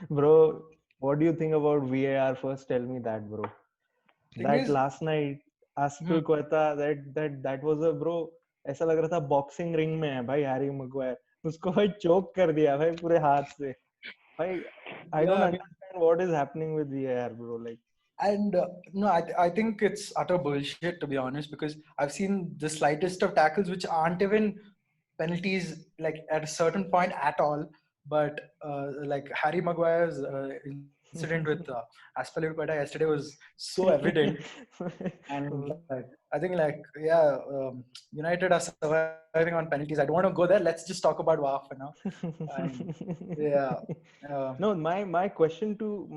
Bro, what do you think about VAR? First, tell me that, bro. Thing That is, last night, hmm, Aspilicueta, that was a bro. ऐसा लग रहा था boxing ring में है भाई Harry Maguire. उसको भाई चोक कर दिया भाई पूरे हाथ से. भाई, I don't yeah, understand what is happening with VAR, bro. Like, and no, I think it's utter bullshit to be honest, because I've seen the slightest of tackles which aren't even penalties like at a certain point at all. But like Harry Maguire's incident with Aspilicueta yesterday was so evident. And like, I think like, yeah, United are surviving on penalties. I don't want to go there. Let's just talk about VAR for now. And yeah, um, no, my question to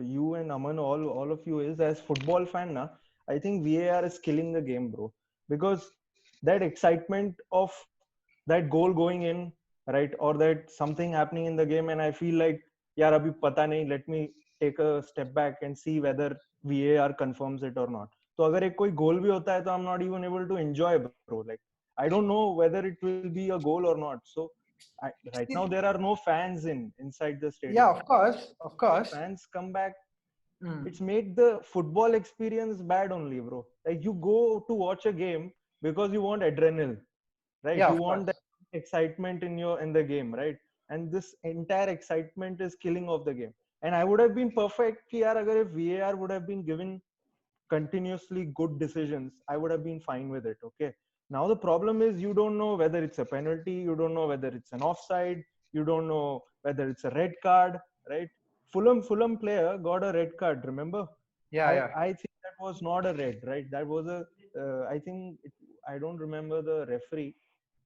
you and Aman, all of you is, as football fan na, I think VAR is killing the game, bro, because that excitement of that goal going in, right, or that something happening in the game, and I feel like, yaar abhi pata nahi, let me take a step back and see whether VAR confirms it or not. तो अगर एक कोई गोल भी होता है तो I'm not even able to enjoy, bro. Like, I don't know whether it will be a goal or not. So right now there are no fans inside the yeah, stadium. of course, of If course. fans come back, it's Mm. made the football experience bad only, bro. Like, you go to watch a game because you want adrenaline, right? Yeah, You of want that course. excitement in the game, right? And this entire excitement is killing off the game. And I would have been perfect कि यार अगर if VAR would have been given continuously good decisions, I would have been fine with it. Okay. Now the problem is you don't know whether it's a penalty, you don't know whether it's an offside, you don't know whether it's a red card, right? Fulham player got a red card. Remember? Yeah, yeah. I think that was not a red, right? That was a I think I don't remember the referee.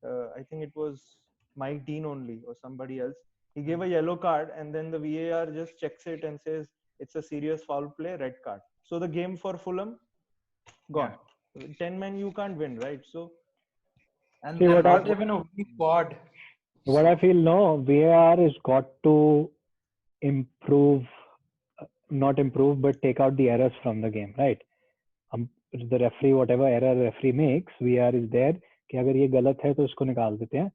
I think it was Mike Dean only or somebody else. He gave Mm. a yellow card, and then the VAR just checks it and says it's a serious foul play, red card. So the game for Fulham Yeah. gone. 10 men you can't win, right? So And See they're what I not even a weak squad. what I So, feel no, VAR has got to improve, not improve, but take out the errors from the game, right? The referee, whatever error referee makes, VAR is there कि अगर ये गलत है तो इसको निकाल देते हैं.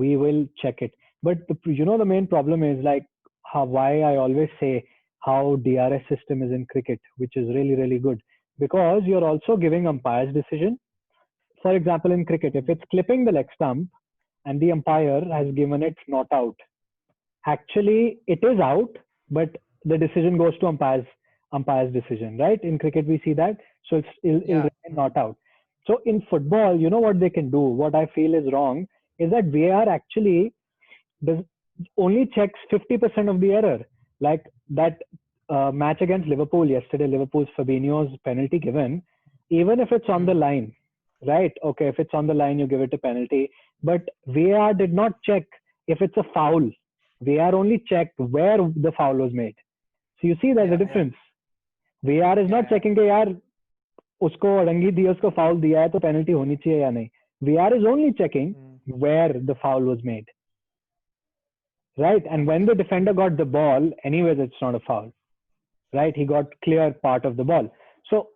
We will check it. But the main problem is like why I always say how DRS system is in cricket, which is really really good, because you're also giving umpires decision. For example, in cricket, if it's clipping the leg stump and the umpire has given it not out, actually it is out, but the decision goes to umpire's decision, right? In cricket we see that, so it'll yeah. remain not out. So in football, you know what they can do, what I feel is wrong, is that VAR actually does only checks 50% of the error. Like that match against Liverpool yesterday, Liverpool's Fabinho's penalty given, even if it's on the Mm. line, right? Okay, if it's on the line, you give it a penalty. But VAR did not check if it's a foul. VAR only checked where the foul was made. So you see there's a Yeah, yeah, difference. VAR is not yeah, checking कि यार उसको अड़ंगी दी उसको foul दिया है तो penalty होनी चाहिए या नहीं. VAR is only checking mm, where the foul was made. Right? And when the defender got the ball, anyways, it's not a foul. Right? He got clear part of the ball. So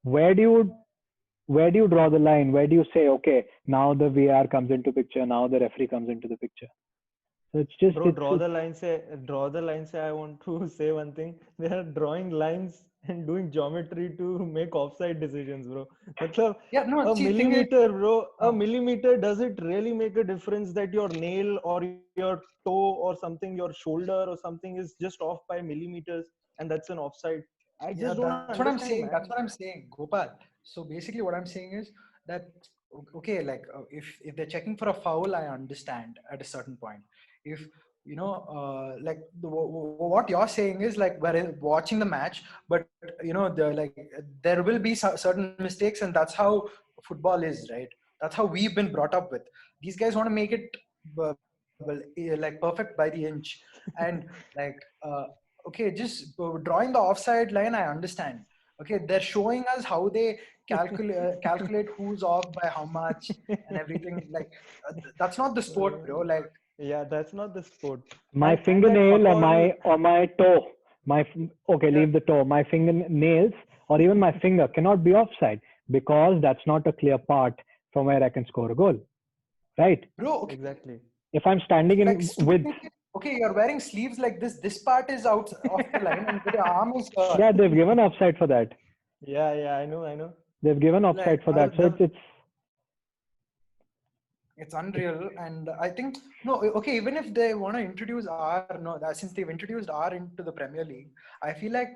where do you where do you draw the line? Where do you say, okay, now the VR comes into picture, now the referee comes into the picture? So it's just bro, it's draw the line. Say, I want to say one thing. They are drawing lines and doing geometry to make offside decisions, bro. मतलब yeah. No, a see, thing is, millimeter, bro. A uh, millimeter, does it really make a difference that your nail or your toe or something, your shoulder or something is just off by millimeters, and that's an offside? I just yeah, don't that's what I'm understand, saying. man. That's what I'm saying, Gopal. So basically, what I'm saying is that okay, like if they're checking for a foul, I understand at a certain point. If like what you're saying is like we're watching the match, but there will be certain mistakes, and that's how football is, right? That's how we've been brought up with. These guys want to make it like perfect by the inch, and like okay, just drawing the offside line, I understand. Okay, they're showing us how they calculate who's off by how much and everything. Like that's not the sport, bro. Like Yeah, that's not the sport. my And that fingernail fuck or all. my toe. Okay, yeah, leave the toe. My fingernails or even my finger cannot be offside because that's not a clear part from where I can score a goal. Right? bro. Okay, Exactly. If I'm standing like in stupid width, thing. Okay, you're wearing sleeves like this. This part is out of the line, and the arm is Yeah, they've given offside for that. Yeah, I know. They've given offside like for that. So it's unreal. And I think no, okay, even if they want to introduce R, no, since they've introduced R into the Premier League, I feel like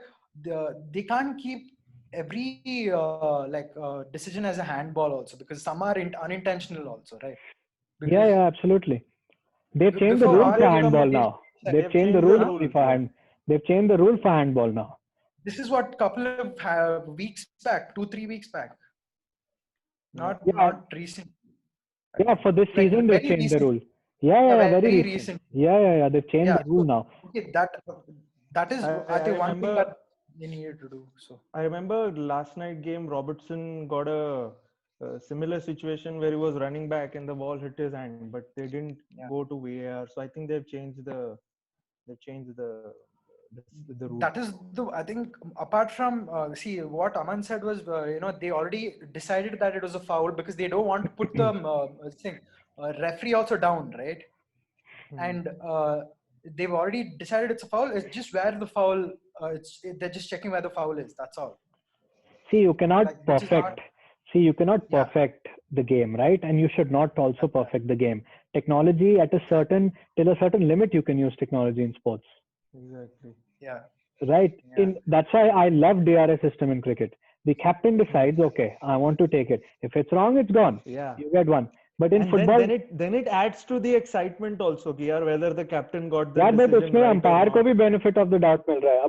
they can't keep every decision as a handball also, because some are unintentional also, right? Because yeah, absolutely. They've changed the before rules R for used to handball be, now. They've They've changed the changed the rules rules, for yeah. hand. They've changed the rule for handball now. this is what couple of weeks back, 2-3 weeks back, Yeah. not recent. I Yeah, think. for this Like season they've very changed the recent. rule. Yeah, very Very recent. recent. Yeah. They've changed Yeah. the rule So, now. okay, that is I I think one thing remember that they needed to do. So I remember last night game Robertson got a similar situation where he was running back and the ball hit his hand, but they didn't yeah, go to VAR. So I think they've changed the rule. that is the, I think, apart from see what Aman said was they already decided that it was a foul because they don't want to put the referee also down, right? Hmm. And they've already decided it's a foul. It's just where the foul. They're just checking where the foul is. That's all. See, you cannot Like which is not. Yeah. perfect the game, right? And you should not also perfect the game. Technology till a certain limit you can use technology in sports, Exactly. Yeah. right? Yeah. That's why I love DRS system in cricket. The captain decides, Hmm. okay, I want to take it. If it's wrong, it's gone. Yeah. You get one. But in And football, then it adds to the excitement also, कि यार whether the captain got the यार but decision उसमें right or umpire को not. भी benefit of the doubt मिल रहा है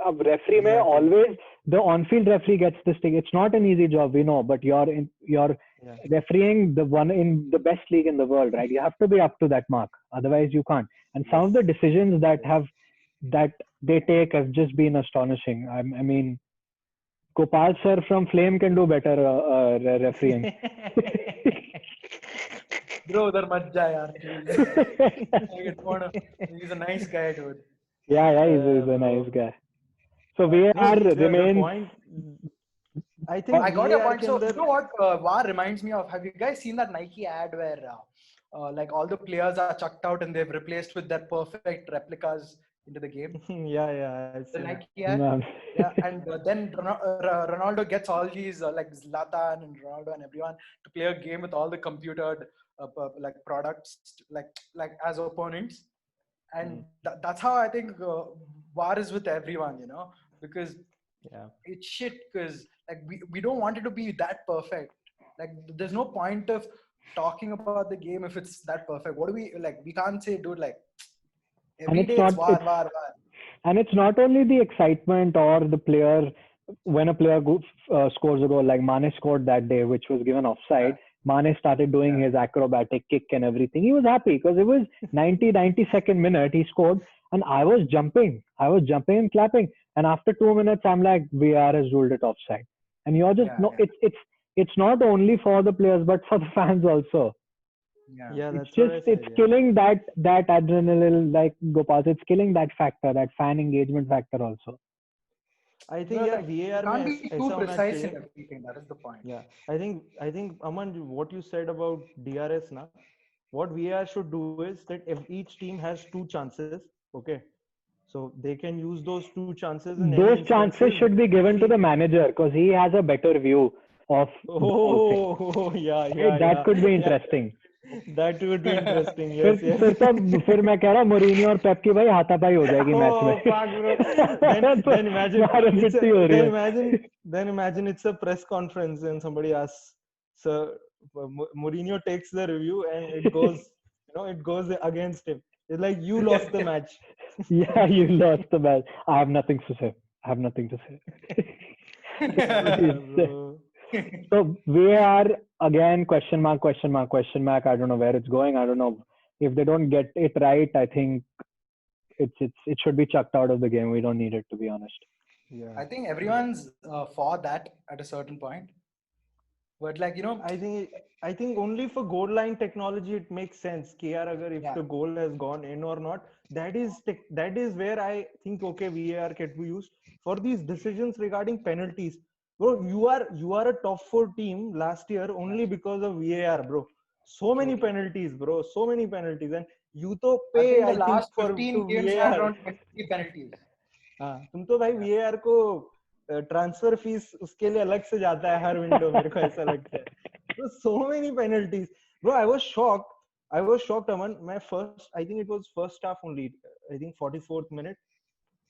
अब रेफरी में Exactly. Always the on field referee gets this thing it's not an easy job we know but you're Yeah. refereeing the one in the best league in the world, right? You have to be up to that mark, otherwise you can't. And some of the Yes. decisions Yes. that they take have just been astonishing. I mean, Gopal sir from Flame can do better refereeing. Bro, उधर मत जा यार, please. I don't wanna. He's a nice guy, dude. Yeah, he's a Bro. nice guy. So No, VAR the remains. point. I think I got your VAR point. के So you अंदर. know what VAR reminds me of? Have you guys seen that Nike ad where like all the players are chucked out and they've replaced with their perfect replicas into the game? Yeah, I've The seen it. Nike ad. No. Yeah, and then Ronaldo gets all these like Zlatan and Ronaldo and everyone to play a game with all the computered like products like as opponents, and that's how I think VAR is with everyone, because Yeah. it's shit. Because like we don't want it to be that perfect. Like there's no point of talking about the game if it's that perfect. What do we like? We can't say, dude, like And every it's day it's not VAR, VAR, VAR. and it's not only the excitement or the player when a player scores a goal like Mane scored that day, which was given offside. Mane started doing his acrobatic kick and everything. He was happy because it was 92nd minute. He scored, and I was jumping and clapping. And after 2 minutes, I'm like, VAR has ruled it offside. And you're just no. It's not only for the players but for the fans also. Yeah, It's that's what I just said. it's Yeah. killing that adrenaline, like Gopal. It's killing that factor, that fan engagement factor also. I think No, yeah, like, VAR you can't में be too ऐसा होना precise चाहिए. in everything. That is the point. Yeah, I think Aman, what you said about DRS now, what VAR should do is that if each team has two chances, okay, so they can use those two chances in any Those chances instances. should be given to the manager because he has a better view of the whole thing. Oh, yeah, Right? That could be yeah. interesting. That would be interesting. Yes, yes. फिर मैं कह रहा हूँ Mourinho और पेप की भाई हाथापाई हो जाएगी मैच Oh, में. fuck, bro. Then imagine Maran it's पिट्टी हो रही है. then imagine it's a press conference and somebody asks, "Sir, Mourinho takes the review and it goes, it goes against him." It's like you lost the match. Yeah, you lost the match. I have nothing to say. Yeah, bro. So VAR again, question mark. I don't know where it's going. I don't know if they don't get it right. I think it should be chucked out of the game. We don't need it, to be honest. Yeah. I think everyone's for that at a certain point, but like I think only for goal line technology it makes sense. KR agar if the goal has gone in or not, that is where I think okay VAR can be used for these decisions regarding penalties. Bro, you are a top 4 team last year only because of VAR, bro. So many penalties, bro. So many penalties, and You तो I pay, think the I think, last for 15 to games had VAR. around 20 penalties. हाँ, तुम तो भाई VAR को transfer fees उसके लिए अलग से जाता है हर विंडो, मेरे को ऐसा लगता है. So many penalties, bro. I was shocked. Aman. My first, I think it was first half only. I think 44th minute.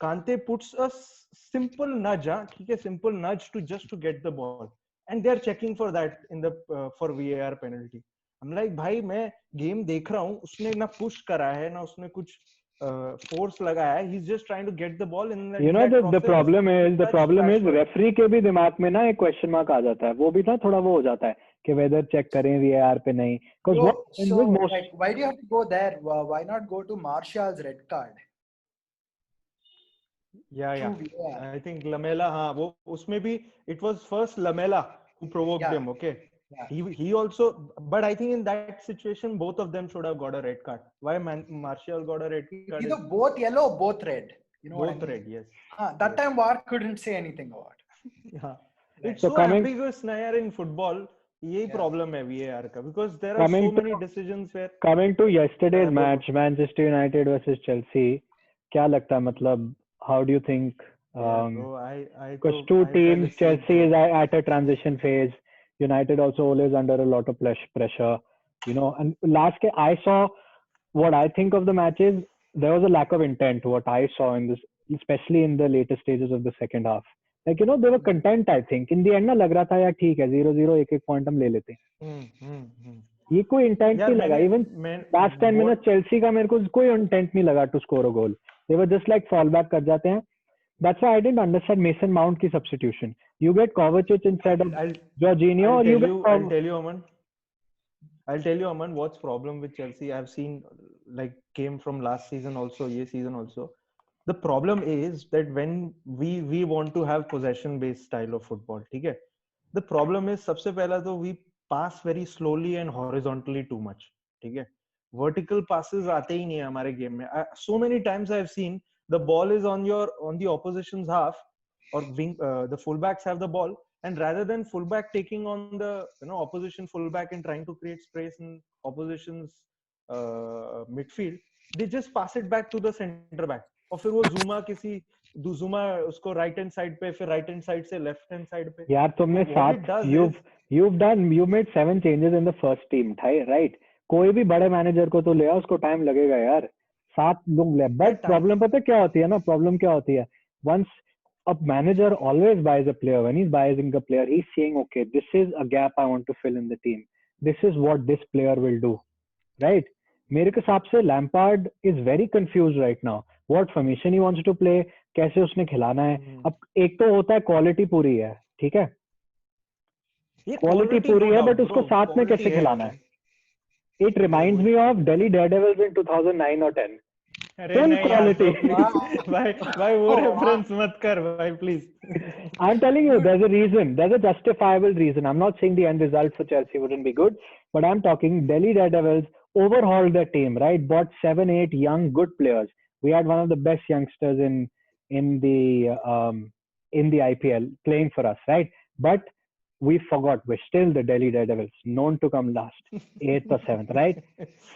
Kante puts a simple nudge, ठीक है, simple nudge to get the ball, and they are checking for that in the for VAR penalty. I'm like, भाई मैं game देख रहा हूँ, उसने ना push करा है ना उसने कुछ फोर्स लगाया है. He's just trying to get the ball in You in know that the process. problem is Rashford. Referee के भी दिमाग में ना एक क्वेश्चन मार्क आ जाता है. वो भी ना थोड़ा वो हो जाता है कि वेदर चेक करें VAR पे नहीं. Because what So, with most like, why do you have to go there? Why not go to Martial's red card? Yeah. Through VAR. I think Lamela, हाँ, वो उसमें भी it was first Lamela who provoked Yeah. them. Okay. Yeah. He also, but I think in that situation both of them should have got a red card. Why Martial got a red card? Either both yellow or both red. You know Both what I mean? red, yes. That Yes. time VAR couldn't say anything about it. Yeah. Right. It's So so coming- ambiguous ना यार in football. यही Yeah. problem है VAR का, because there are Coming so to- many decisions where coming to yesterday's बोलो. match, Manchester United versus Chelsea, क्या लगता है, मतलब how do you think? Yeah, bro, I Because तो two I fell teams, asleep, Chelsea bro. is at a transition phase. United also always under a lot of pressure, you know. And I saw what I think of the matches. There was a lack of intent. What I saw in this, especially in the later stages of the second half. Like, you know, they were content. I think in the end ना लग रहा था यार ठीक है 0-0 एक point हम ले लेते हैं. ये कोई इंटेंट यार नहीं लगा. Even last 10 minutes चेल्सी का मेरे को कोई इंटेंट नहीं लगा to score a goal. They were just like fall back कर जाते हैं. That's why I didn't understand Mason Mount की substitution. You get Kovacic instead of Jorginho, or you get I'll tell you, Aman, what's problem with Chelsea. I've seen like came from last season also, this season also. The problem is that when we want to have possession based style of football, ठीक है? The problem is सबसे पहला तो we pass very slowly and horizontally too much, ठीक है? Vertical passes आते ही नहीं है हमारे game में. So many times I've seen the ball is on the opposition's half, or wing, the fullbacks have the ball, and rather than fullback taking on the opposition fullback and trying to create space in opposition's midfield, they just pass it back to the center back. और फिर वो Zuma उसको right hand side पे, फिर right hand side से left hand side पे. यार तुमने you've made 7 changes in the first team, right? कोई भी बड़े मैनेजर को तो ले आओ, उसको टाइम लगेगा यार. 7 लोग ले. बट प्रॉब्लम पता क्या होती है ना, प्रॉब्लम क्या होती है, once a manager always buys a player, when he's buying a player, he's saying, okay, this is a gap I want to fill in the team. This is what this player will do, right? मेरे के हिसाब से Lampard is very confused right now. What formation he wants to play, कैसे उसने खिलाना है. अब एक तो होता है क्वालिटी पूरी है, ठीक है, क्वालिटी पूरी है, बट उसको साथ में कैसे खिलाना है. It reminds me of Delhi Daredevils in 2009 or 10. Full quality. Why वो reference मत कर भाई, please. I'm telling you, there's a reason. There's a justifiable reason. I'm not saying the end result for Chelsea wouldn't be good, but I'm talking Delhi Daredevils overhauled their team, right? Bought 7-8 young good players. We had one of the best youngsters in the IPL playing for us, right? But we forgot we're still the Delhi Daredevils, known to come last, 8th or 7th, right?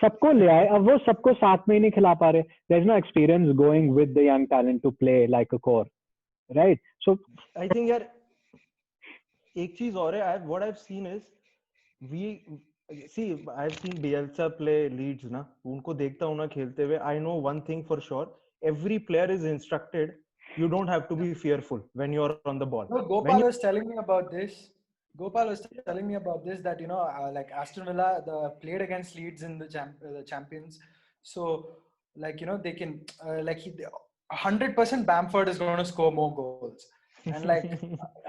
सबको ले आए, अब वो सबको साथ में ही नहीं खिला पा रहे. There's no experience going with the young talent to play like a core, right? So I think यार एक चीज और है, what I've seen is I've seen Bielsa play Leeds ना, उनको देखता हूँ ना खेलते हुए. I know one thing for sure, every player is instructed, you don't have to be fearful when you're on the ball. No, Gopal was telling me about this. That like Aston Villa played against Leeds in the Champions, so like they can 100% Bamford is going to score more goals, and like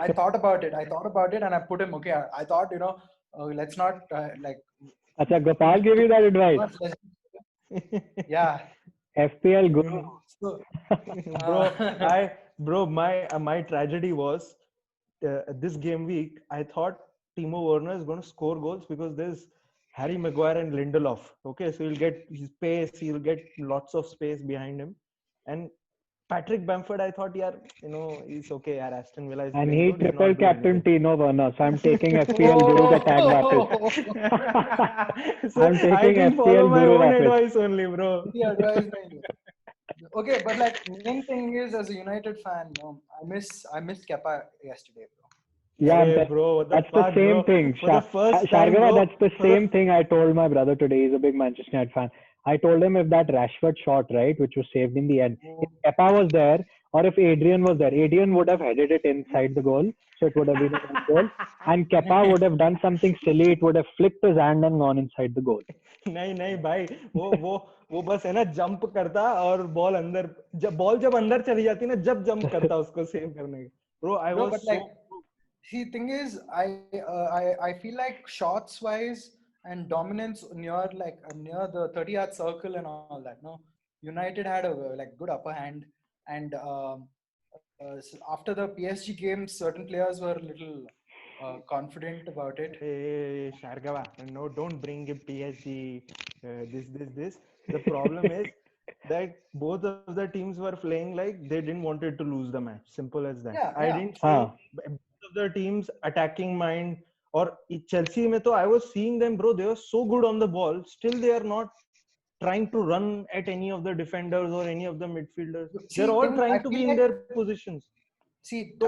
I thought about it and I put him, okay, I thought let's not like. Acha, Gopal gave you that advice. Yeah. FPL guru. My tragedy was this game week. I thought Timo Werner is going to score goals because there's Harry Maguire and Lindelof. Okay, so he'll get space. He'll get lots of space behind him, and Patrick Bamford, I thought, yeah, he's okay. Yeah, Aston Villa is And playing he good. He's triple not doing captain anything. Tino Werner. So I'm taking FPL Guru ka tag Oh, वापस. So I'm I taking can follow FPL my Guru own वापस. advice only, bro. he advised me. Okay, but like main thing is as a United fan, I missed Kepa yesterday, bro. Yeah, Hey, bro, what the that's the fuck, same bro? thing. For the first time, Shargava, bro. that's the For the same thing I told my brother today. He's a big Manchester United fan. I told him if that Rashford shot, right, which was saved in the end, if Kepa was there or if Adrian was there, Adrian would have headed it inside the goal, so it would have been a one goal. And Kepa would have done something silly. It would have flicked his hand and gone inside the goal. नहीं नहीं भाई वो बस है ना jump करता और ball जब अंदर चली जाती ना जब जंप करता उसको सेव करने के bro I No, was but like, see, thing is, I feel like shots wise and dominance near the 30-yard circle and all that. No, United had a like good upper hand, and after the PSG games, certain players were a little confident about it. Hey, Shargava, no, don't bring him PSG. This. The problem is that both of the teams were playing like they didn't wanted to lose the match. Simple as that. Yeah, I yeah. didn't see both of the teams attacking mind. Or Chelsea, mein to I was seeing them, bro. They were so good on the ball. Still, they are not trying to run at any of the defenders or any of the midfielders. See, They're all I trying to feel be in like their positions.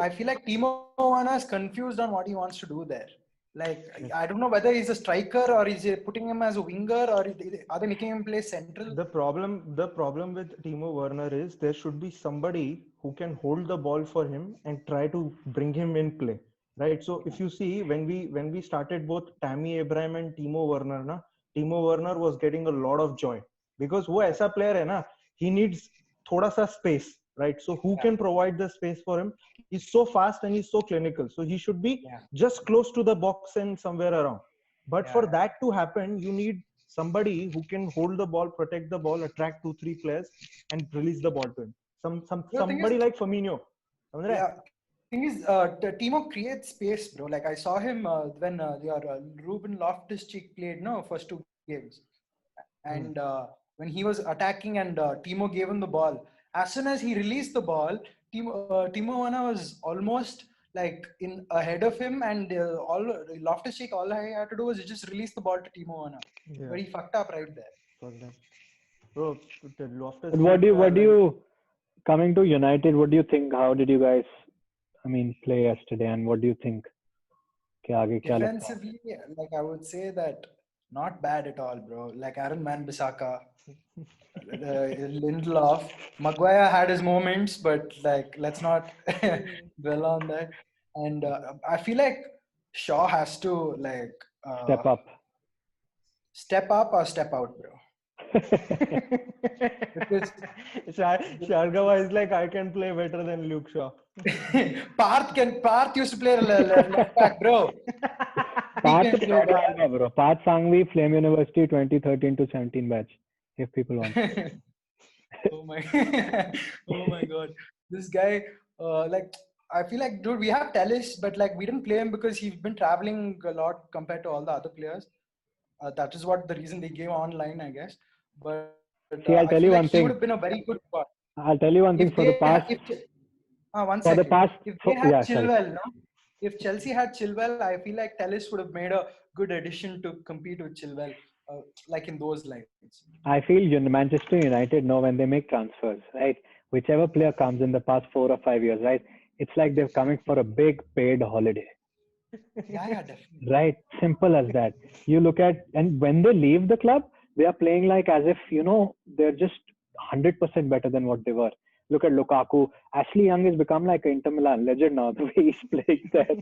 I feel like Timo Werner is confused on what he wants to do there. Like, I don't know whether he's a striker or is he putting him as a winger or are they making him play central? The problem with Timo Werner is there should be somebody who can hold the ball for him and try to bring him in play, right? So if you see when we started both Tammy Abraham and Timo Werner, na, Timo Werner was getting a lot of joy because वो ऐसा player है ना, he needs थोड़ा सा space, right? So who can provide the space for him? He's so fast and he's so clinical, so he should be just close to the box and somewhere around. But for that to happen, you need somebody who can hold the ball, protect the ball, attract 2-3 players, and release the ball to him. Somebody like Firmino. Yeah. Thing is, Timo creates space, bro. Like I saw him when Ruben Loftus-Cheek played, no, first two games, and when he was attacking and Timo gave him the ball. As soon as he released the ball, Timo Werner was almost like in ahead of him, and all Loftus-Cheek, all I had to do was just release the ball to Timo Werner, but he fucked up right there. Bro, Loftus-Cheek. What do you coming to United? What do you think? How did you guys, play yesterday, and what do you think? Defensively, like I would say that not bad at all, bro. Like Aaron Wan-Bissaka, Lindelof, Maguire had his moments, but like let's not dwell on that. And I feel like Shaw has to like step up or step out, bro. Because Shargava is like, I can play better than Luke Shaw. Parth used to play left back, bro. Parth bro. Parth Sangvi, Flame University 2013 to 17 batch. If people want. Oh my god. This guy, like, I feel like, dude, we have Telles, but like we didn't play him because he's been traveling a lot compared to all the other players. That is what the reason they gave online, I guess. But see, I'll tell you one thing. He would have been a very good part. I'll tell you one thing. For the past, if Chelsea had Chilwell, I feel like Telles would have made a good addition to compete with Chilwell, like in those lines. I feel Manchester United know when they make transfers, right? Whichever player comes in the past 4 or 5 years, right? It's like they're coming for a big paid holiday. Yeah, definitely. Right, simple as that. You look at, and when they leave the club, they are playing like as if, they're just 100% better than what they were. Look at Lukaku. Ashley Young has become like an Inter Milan legend now, the way he's playing there.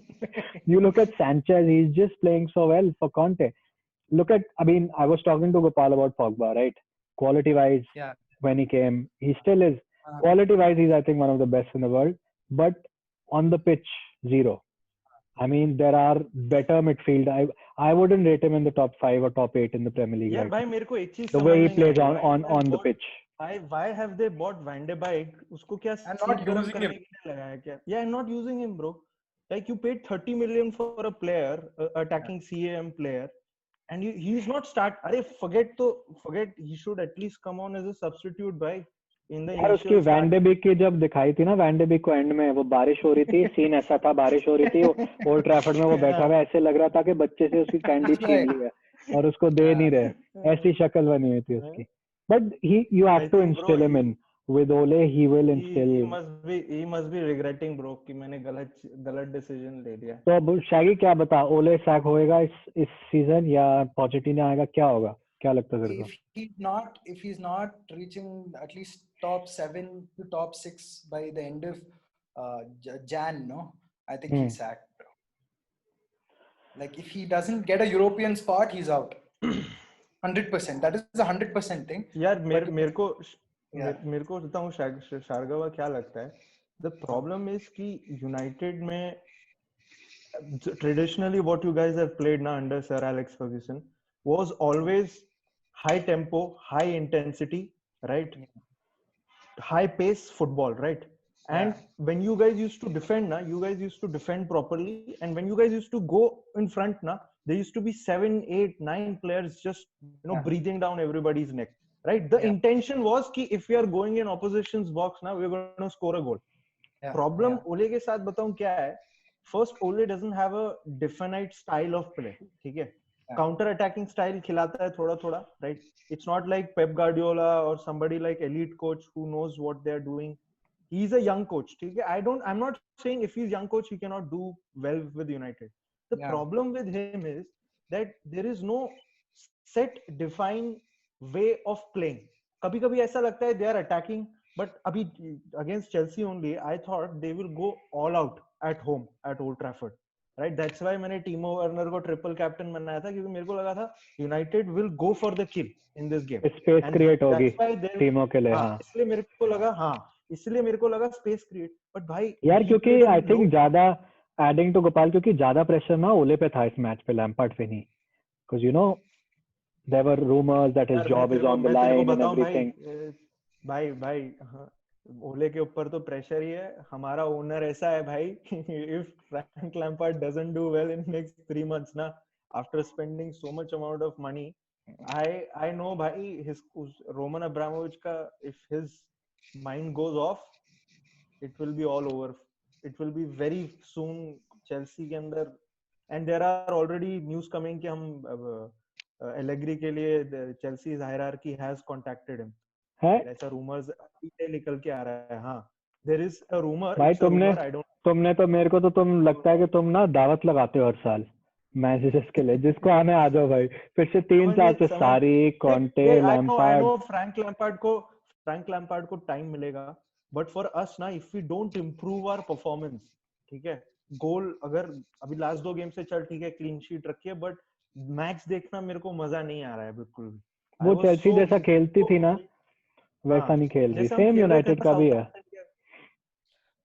You look at Sanchez, he's just playing so well for Conte. I was talking to Gopal about Pogba, right? Quality-wise, when he came, he still is. Quality-wise, he's, I think, one of the best in the world. But on the pitch, zero. There are better midfield. I wouldn't rate him in the top 5 or top 8 in the Premier League. Yeah, right? bhai, mere ko ek cheez the way he samajh plays nahi on the pitch. Why have they bought Van de Beek? Usko kya not using him. Yeah, not using him, bro. Like you paid 30 million for a player, attacking CAM player, and he's not start. Forget. He should at least come on as a substitute, bhai. in the यार उसकी initial Van start. De Beek की जब दिखाई थी ना, Van de Beek को end में वो बारिश हो रही थी, सीन ऐसा था, बारिश हो रही थी, ओल्ड ट्रैफर्ड में वो बैठा हुआ है, ऐसे लग रहा था कि बच्चे से उसकी कैंडी छीन ली है और उसको दे नहीं रहे, ऐसी शक्ल बनी हुई थी उसकी. But he you have I to think, bro, instil him in with ole, he will instil. he must be regretting, bro, कि मैंने गलत decision ले लिया. तो अब शैगी क्या बता, ओले सैक होएगा इस सीजन या पॉजिटिव आएगा, क्या होगा, क्या लगता है तेरे को? If he's not reaching at least top 7 to top 6 by the end of Jan, no, I think he's sacked. Like if he doesn't get a European spot, he's out. 100%. That is a 100% thing. यार But मेरे को बताऊं शार्गवा क्या लगता है. The problem is कि United में traditionally what you guys have played now under Sir Alex Ferguson was always high tempo, high intensity, right? High pace football, right? And when you guys used to defend, you guys used to defend properly, and when you guys used to go in front, there used to be 7, 8, 9 players just breathing down everybody's neck, right? The intention was कि if we are going in opposition's box now, we're going to score a goal. Problem Ole के साथ बताऊं क्या है? First, Ole doesn't have a definite style of play, ठीक है? Counter attacking style खिलाता है थोड़ा थोड़ा, right? It's not like Pep Guardiola or somebody like elite coach who knows what they're doing. He's a young coach, ठीक है? I'm not saying if he's young coach he cannot do well with United. The problem with him is that there is no set defined way of playing. कभी-कभी ऐसा लगता है they are attacking, but अभी against Chelsea only I thought they will go all out at home at Old Trafford. Right, that's why मैंने टीमो Werner को triple captain बनाया था, क्योंकि मेरे को लगा था United will go for the kill in this game. Space create होगी टीमों के लिए. हाँ, इसलिए मेरे को लगा स्पेस क्रिएट. बट भाई यार क्योंकि आई थिंक ज्यादा एडिंग टू गोपाल, क्योंकि ज्यादा प्रेशर ना ओले पे था इस मैच पे, लैम्पार्ड पे नहीं. Because you know there were rumours that his job is on the line and everything. भाई ओले के ऊपर तो प्रेशर ही है. हमारा ओनर ऐसा है भाई, if Frank Lampard doesn't do well in next 3 months ना, after spending so much amount of money, I know भाई हिज रोमन अब्रामोविच का, if his mind goes off, it will be all over. It will be very soon Chelsea के अंदर. And there are already news coming कि हम Allegri के लिए Chelsea's hierarchy has contacted him. ऐसा rumours निकल के आ रहा है. हाँ, देयर इज अ रूमर. भाई तुमने तो मेरे को तो तुम लगता है कि तुम ना दावत लगाते हो हर साल मैचेस के लिए, जिसको आने आ जाओ भाई. फिर से 3 साल से Sarri Conte, Lampard. Frank Lampard को टाइम मिलेगा, बट फॉर अस ना, if we don't improve our performance, ठीक है, गोल अगर अभी लास्ट 2 गेम से चल ठीक है, क्लीन शीट रखी है, बट मैच देखना मेरे को मजा नहीं आ रहा है बिल्कुल भी. वो चेल्सी जैसा खेलती थी ना, वैसा नहीं खेल रही. सेम यूनाइटेड का भी है.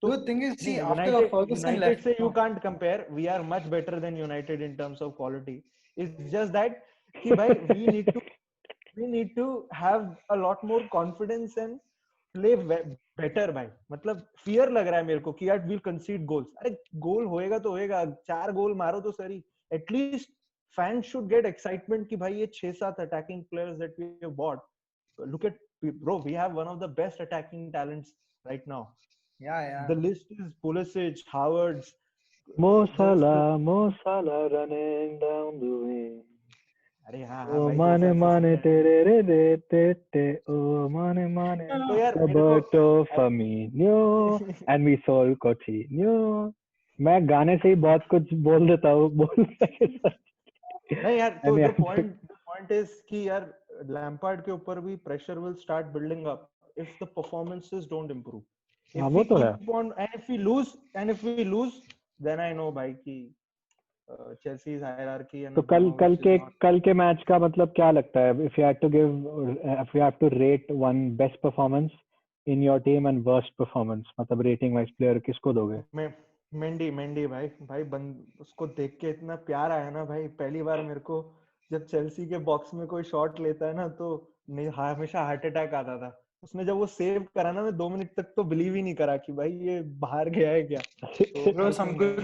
So the thing is, see, after Ferguson left, you can't compare. We are much better than United in terms of quality. It's just that कि भाई we need to have a lot more confidence and play better भाई. मतलब fear लग रहा है मेरे को कि यार we'll concede goals. अरे गोल होएगा तो होएगा, 4 गोल मारो तो सही. At least fans should get excitement कि भाई ये 6-7 attacking players that we have bought. Look at, bro, we have one of the best attacking talents right now. The list is Pulisic, Havertz, Mo Salah running down the wing. अरे हाँ, ओ माने तेरे रे दे ते ओ माने तो यार Roberto Firmino and we sold Coutinho. मैं गाने से ही बहुत कुछ बोल देता हूँ. नहीं यार, तो the point is कि यार लैम्पार्ड के ऊपर भी pressure will start building up if the performances don't improve. हाँ, वो तो है. And if we lose, then I know भाई कि Chelsea's hierarchy. तो कल के मैच का मतलब क्या लगता है? If you have to rate one best performance in your team and worst performance, मतलब rating wise player किसको दोगे? मेंडी भाई उसको देख के इतना प्यार आया ना भाई. पहली बार मेरे को जब चेल्सी के बॉक्स में कोई शॉट लेता है ना, तो हमेशा हार्ट अटैक आता था. उसने जब वो सेव करा ना, मैं 2 मिनट तक तो बिलीव ही नहीं करा कि भाई ये बाहर गया है क्या. Bro, some good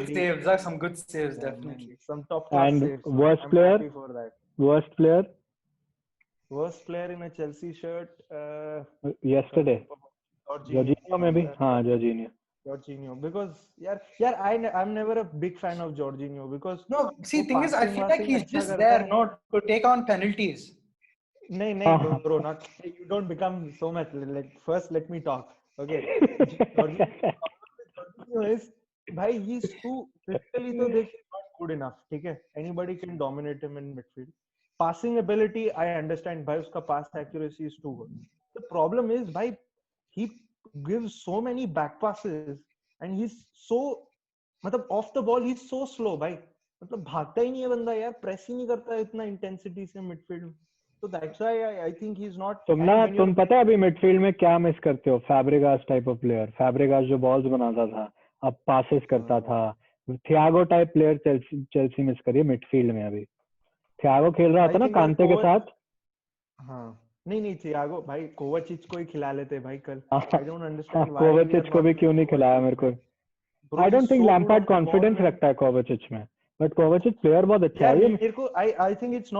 saves, definitely. Some top class saves. And worst player in a Chelsea shirt yesterday. Jorginho maybe. हाँ, Jorginho. Jorginho, because I'm never a big fan of Jorginho because No, see, वो thing is, I passing feel like washing he's अच्छा just करता there, है. not to take on penalties. नहीं bro, not you don't become so much. Like first, let me talk. Okay, Jorginho is भाई he's too physically तो देख not good enough. ठीक है, anybody can dominate him in midfield. Passing ability, I understand. भाई उसका pass accuracy is too good. The problem is भाई he gives so many back passes and he's so मतलब off the ball he's so slow भाई. मतलब भागता ही नहीं है बंदा यार, प्रेस ही नहीं करता इतना इंटेंसिटी से मिडफील्ड में. So that's why I think he's not. तुम पता है अभी मिडफील्ड में क्या मिस करते हो? फैब्रिगास टाइप ऑफ प्लेयर. फैब्रिगास जो बॉल्स बनाता था, अब पासेस करता था. Thiago type player Chelsea miss करिए मिडफील्ड में. अभी थियागो खेल रहा था ना कांते के साथ. हाँ नहीं थियागो भाई कोवाचिच को ही खिला लेते भाई कल. आई डोंट अंडरस्टैंड व्हाई कोवाचिच को भी क्यों नहीं खिलाया मेरे को. I don't think Lampard confidence रखता है कोवाचिच में, बट कोवाचिच प्लेयर बहुत अच्छा है. मेरे को I think it's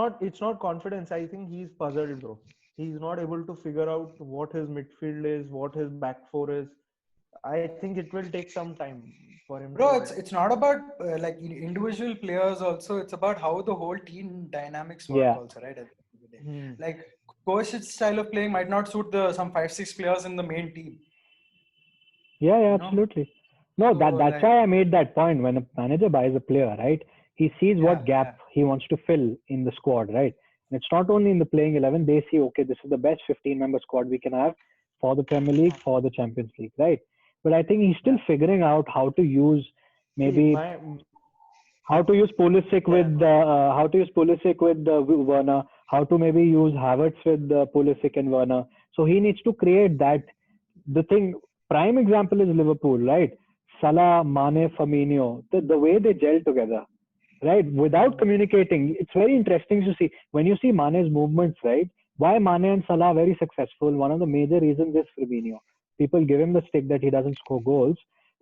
not confidence. I think he is puzzled bro. He is not able to figure out what his midfield is, what his back four is. I think it will take some time for him. Bro, it's not about like individual players also. It's about how the whole team dynamics work also, right? At the end of the day. Like Kovacic's style of playing might not suit some 5-6 players in the main team. Yeah, absolutely. No, so, that's why I made that point. When a manager buys a player, right? He sees what gap he wants to fill in the squad, right? And it's not only in the playing 11. They see, okay, this is the best 15-member squad we can have for the Premier League, for the Champions League, right? But I think he's still figuring out how to use how to use Pulisic with Werner, how to maybe use Havertz with Pulisic and Werner. So he needs to create that. The thing, prime example is Liverpool, right? Salah, Mane, Firmino, the way they gel together, right? Without communicating, it's very interesting to see. When you see Mane's movements, right? Why Mane and Salah are very successful? One of the major reasons is Firmino. People give him the stick that he doesn't score goals,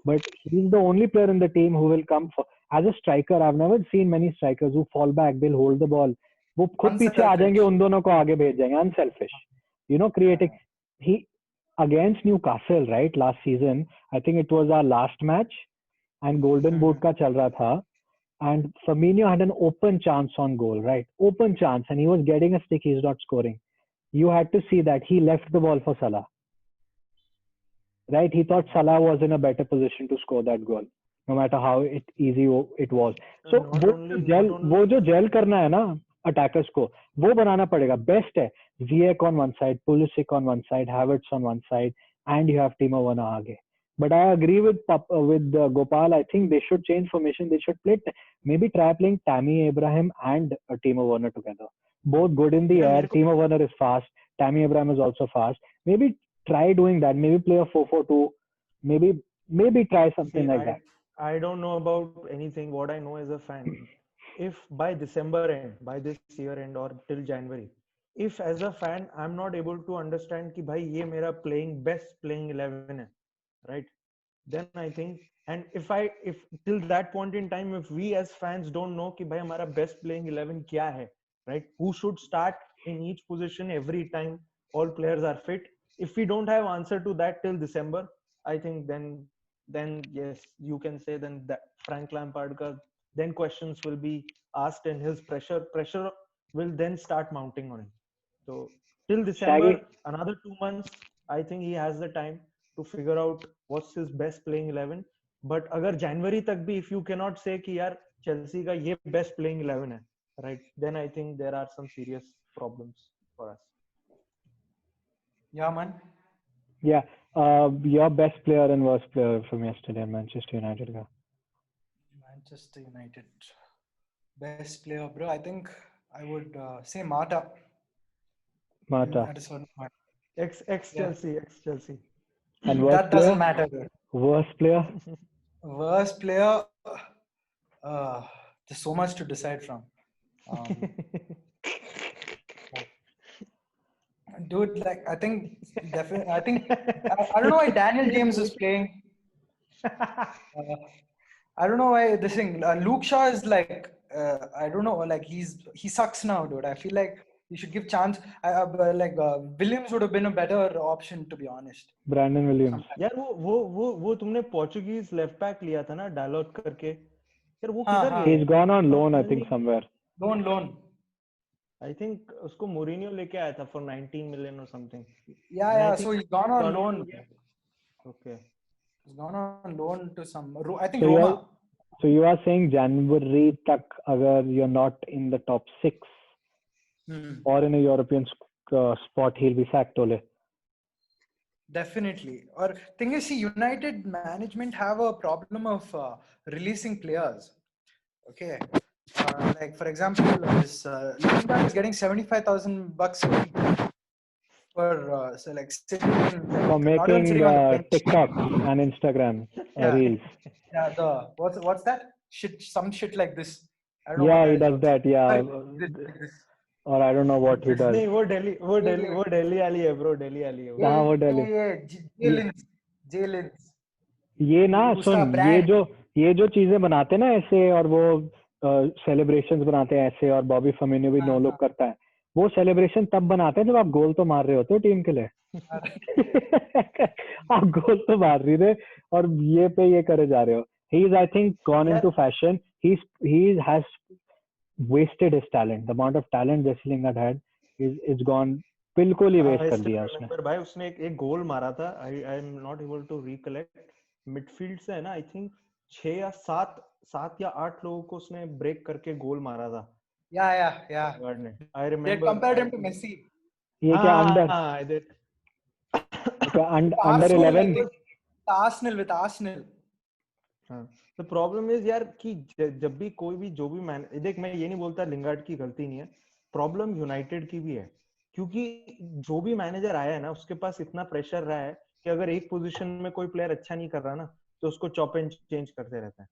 but he's the only player in the team who will come for. As a striker, I've never seen many strikers who fall back, they'll hold the ball. वो खुद पीछे आ जाएंगे, उन दोनों को आगे भेज जाएंगे. Unselfish, creating. He against Newcastle, right? Last season, I think it was our last match, and Golden Boot का चल रहा था, and Firmino had an open chance on goal, right? Open chance, and he was getting a stick. He's not scoring. You had to see that he left the ball for Salah, right? He thought Salah was in a better position to score that goal, no matter how easy it was. So वो जो gel करना है ना attackers को, वो बनाना पड़ेगा. Best है Ziyech on one side, Pulisic on one side, Havertz on one side, and you have Timo Werner आगे. But I agree with Gopal. I think they should change formation. They should maybe try playing Tammy Abraham and Timo Werner together. Both good in the air. Timo Werner is fast. Tammy Abraham is also fast. Maybe try doing that. Maybe play a 4-4-2. Maybe try something like that. I don't know about anything. What I know as a fan, if by December end, by this year end or till January, if as a fan I'm not able to understand कि भाई ये मेरा best playing 11 है, right? Then I think, and if till that point in time, if we as fans don't know कि भाई हमारा best playing 11 क्या है, right? Who should start in each position every time all players are fit? If we don't have answer to that till December, I think then yes, you can say then that Frank Lampard then questions will be asked and his pressure will then start mounting on him. So till December, another 2 months, I think he has the time to figure out what's his best playing 11. But अगर January तक भी if you cannot say कि यार Chelsea का ये best playing 11 है, right? Then I think there are some serious problems for us. Yeah, man. Yeah. Your best player and worst player from yesterday, Manchester United guy. Manchester United best player, bro. I think I would say Mata. At a certain point. Ex-Chelsea. And worst that doesn't matter. Bro. Worst player? Worst player. There's so much to decide from. Dude, like I think definitely. I think I don't know why Daniel James is playing. I don't know why this thing. Luke Shaw is like I don't know. Like he sucks now, dude. I feel like You should give chance. Williams would have been a better option, to be honest. Brandon Williams. यार वो तुमने Portuguese left back लिया था ना, dialogue करके, यार वो हाँ, किधर हाँ. गया? He's gone on loan, I think, somewhere. Loan. I think उसको मोरिनियो लेके आया था for 19 million or something. Yeah. So he's gone on Gone loan. Okay. He's gone on loan to some. I think So Roma. So you are saying January tak agar you're not in the top 6 or in a European spot, he'll be sacked, Ole. Definitely. Or thing is, see, United management have a problem of releasing players. Okay. Like for example, this Lingard is getting $75,000 a week for so like sitting in, like, For not even sitting on the making bench. TikTok and Instagram reels. Yeah, what's that? Some shit like this. I don't know Yeah, what he does that. Yeah. this. Or I don't know what he does. नहीं, वो दिल्ली वाली है bro, Delhi वाली है वो. कहाँ वो Delhi? Jailins. ये ना उसका सुन, brand. ये जो चीजें बनाते हैं ना ऐसे, और वो सेलिब्रेशंस बनाते हैं ऐसे, और बॉबी फर्मिनो भी नो लुक करता है, वो सेलिब्रेशन तब बनाते हैं जब आप गोल तो मार रहे होते हो टीम के लिए. आप गोल तो मार रही थे और ये करे जा रहे हो. He is, I think, gone into fashion. He has wasted his talent. The amount of talent Jesse Lingard had is gone. बिल्कुल ही वेस्ट कर दिया उसने. भाई उसने एक गोल मारा था. I am not able to recollect. Midfield से है ना, आई थिंक 6 या 7 या 8 लोगों को उसने ब्रेक करके गोल मारा था. Yeah. I remember. They compared him to Messi. ये क्या अंडर 11 with Arsenal. हाँ. The problem is यार कि जब भी कोई भी जो भी देख, मैं ये नहीं बोलता लिंगार्ड की गलती नहीं है, प्रॉब्लम यूनाइटेड की भी है, क्योंकि जो भी मैनेजर आया है ना उसके पास इतना प्रेशर रहा है कि अगर एक पोजीशन में कोई प्लेयर अच्छा नहीं कर रहा ना तो उसको चॉप एंड चेंज करते रहता है.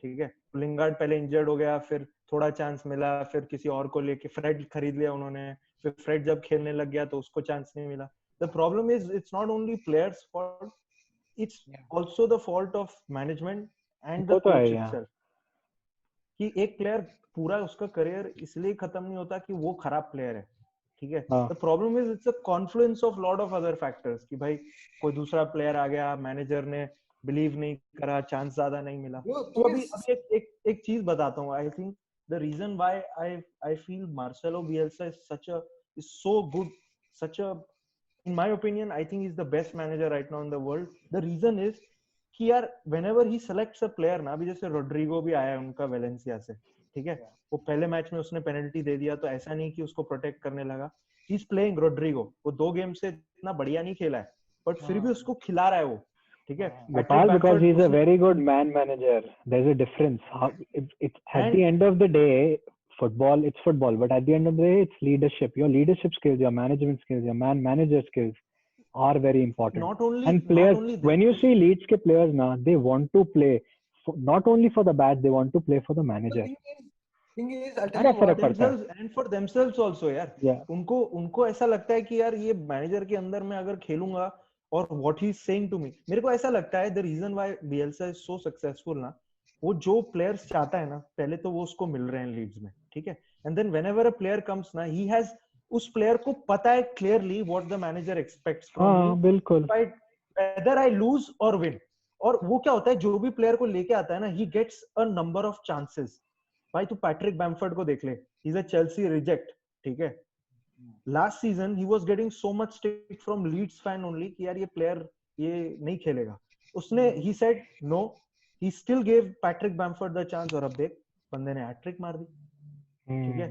ठीक है, लिंगार्ड पहले इंजर्ड हो गया, फिर थोड़ा चांस मिला, फिर किसी और को लेके फ्रेड खरीद लिया उन्होंने, फिर फ्रेड जब खेलने लग गया तो उसको चांस नहीं मिला. The problem is it's not only players fault, it's also the fault of management and the coach itself. कि एक प्लेयर पूरा उसका करियर इसलिए खत्म नहीं होता कि वो खराब प्लेयर है. ठीक है, the problem is it's a Confluence of lot of other factors कि भाई कोई दूसरा प्लेयर आ गया, मैनेजर ने बिलीव नहीं करा, चांस ज्यादा नहीं मिला. तो अभी एक चीज बताता हूँ. I think the reason why I feel Marcelo Bielsa is so good, in my opinion, I think he's the best manager right now in the world. The reason is कि यार whenever he selects a player ना, अभी जैसे Rodrigo भी आया उनका Valencia से, ठीक है, वो पहले मैच में उसने पेनल्टी दे दिया, तो ऐसा नहीं कि उसको प्रोटेक्ट करने लगा. ही इज प्लेइंग रोड्रिगो, वो 2 गेम से इतना बढ़िया नहीं खेला है, बट फिर भी उसको खिला रहा है वो. ठीक है, because he's a very good man manager. There's a difference. It's at the end of the day, football, it's football, but at the end of the day, it's leadership. Your leadership skills, your management skills, your manager skills are very important. And players, when you see Leeds ke players now, they want to play not only for the badge, they want to play for the manager. Thing is, I'll tell you what, and for themselves also यार. उनको ऐसा लगता है कि यार ये manager के अंदर मैं अगर खेलूंगा, और what he's saying to me, मेरे को ऐसा लगता है the reason why Bielsa is so successful ना, वो जो players चाहता है ना, पहले तो वो उसको मिल रहे हैं लीड्स में. ठीक है, and then whenever a player comes ना, he has, उस प्लेयर को पता है clearly what the manager expects from me. बिल्कुल. Whether I lose or win. और वो क्या होता है, जो भी प्लेयर को लेके आता है ना, he gets a number of chances. भाई तू पैट्रिक बैमफोर्ड को देख ले, he's a Chelsea reject. ठीक है, last season he was getting so much stick from Leeds fan only कि यार ये प्लेयर ये नहीं खेलेगा. उसने he said no, he still gave Patrick Bamford the chance, और अब देख बंदे ने हैट्रिक मार दी. ठीक है,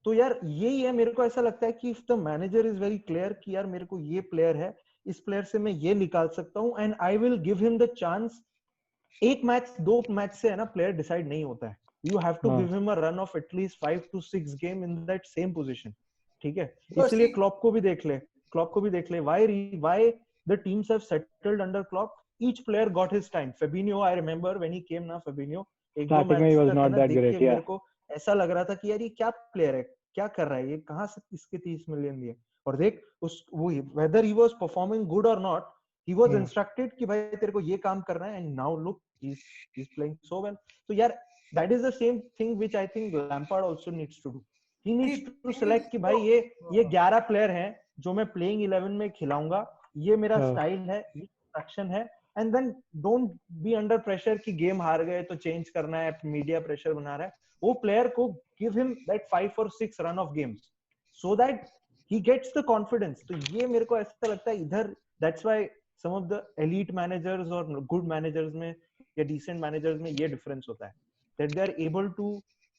तो यार यही है, मेरे को ऐसा लगता है कि if the manager is very clear कि यार मेरे को ये प्लेयर है, इस प्लेयर से मैं ये निकाल सकता हूँ, and I will give him the chance. एक मैच 2 मैच से है ना प्लेयर डिसाइड नहीं होता है. You have to give him a run of at least 5 to 6 game in that same position. ठीक है, इसलिए क्लॉप को भी देख ले. Why the teams have settled under Klopp? Each player got his time. Fabinho, I remember when he came ना, Fabinho एक दो match he was not that great. मेरे को ऐसा लग रहा था कि यार ये क्या प्लेयर है, क्या कर रहा है ये, कहाँ से इसके 30 मिलियन दिए. और देख वो whether he was performing good or not, he was instructed कि भाई तेरे को ये काम करना है, and now look, he's playing so well. So यार that is the same thing which I think Lampard also needs to do. he needs See, to thing select is, कि भाई ये 11 प्लेयर हैं जो मैं प्लेइंग 11 में खिलाऊंगा, ये मेरा हाँ। स्टाइल है, ये इंस्ट्रक्शन है, and then don't be under pressure कि गेम हार गए तो चेंज करना है, मीडिया प्रेशर बना रहा है. वो प्लेयर को give him that 5 or 6 run of games so that he gets the confidence. तो ये मेरे को ऐसा लगता है इधर, that's why some of the elite managers और good managers में या decent managers में ये difference होता है, that they are able to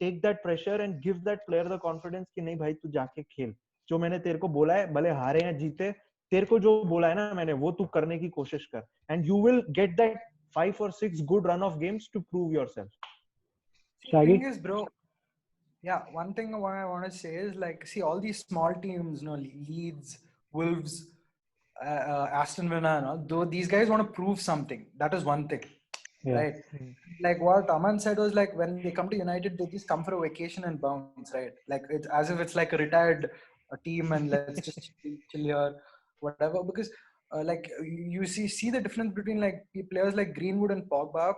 take that pressure and give that player the confidence कि नहीं भाई तू जाके खेल, जो मैंने तेरे को बोला है, भले हारे या जीते, तेरे को जो बोला है ना मैंने वो तू करने की कोशिश कर, and you will get that 5 or 6 good run of games to prove yourself. the thing is, bro, yeah, one thing I want to say is like, see, all these small teams, you know, Leeds, Wolves, Aston Villa, and all, though these guys want to prove something. That is one thing, Yeah. right? Like what Aman said was like, when they come to United, they just come for a vacation and bounce, right? Like it's as if it's like a retired team and let's just chill here, whatever. Because like you see the difference between like players like Greenwood and Pogba.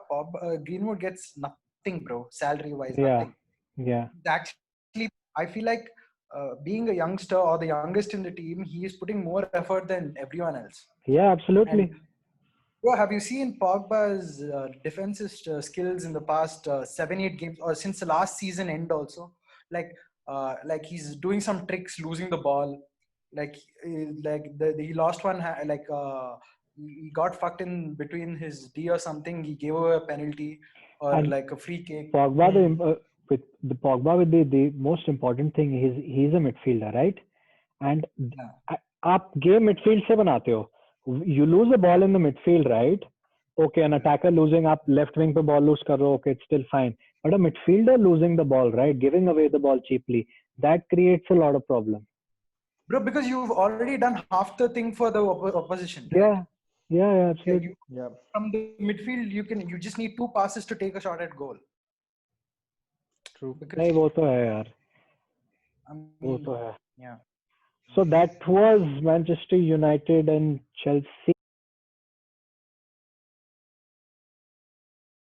Greenwood gets nothing, bro, salary wise, Yeah. nothing. Yeah. Actually, I feel like being a youngster or the youngest in the team, he is putting more effort than everyone else. Yeah, absolutely. And, bro, have you seen Pogba's defensive skills in the past 7-8 games or since the last season end also? Like he's doing some tricks, losing the ball. He lost one. He got fucked in between his D or something. He gave away a penalty or And like a free kick. Pogba, with the Pogba, with the most important thing is he's a midfielder, right? And आप game midfield से बनाते हो. You lose a ball in the midfield, right? Okay, an attacker losing, आप left wing पे ball lose कर रहे हो, okay, it's still fine. But a midfielder losing the ball, right, giving away the ball cheaply, that creates a lot of problem. Bro, because you've already done half the thing for the opposition, right? Yeah, absolutely. Yeah. From the midfield, you just need 2 passes to take a shot at goal. True. नहीं वो तो है यार. वो तो है. Yeah. So that was Manchester United and Chelsea.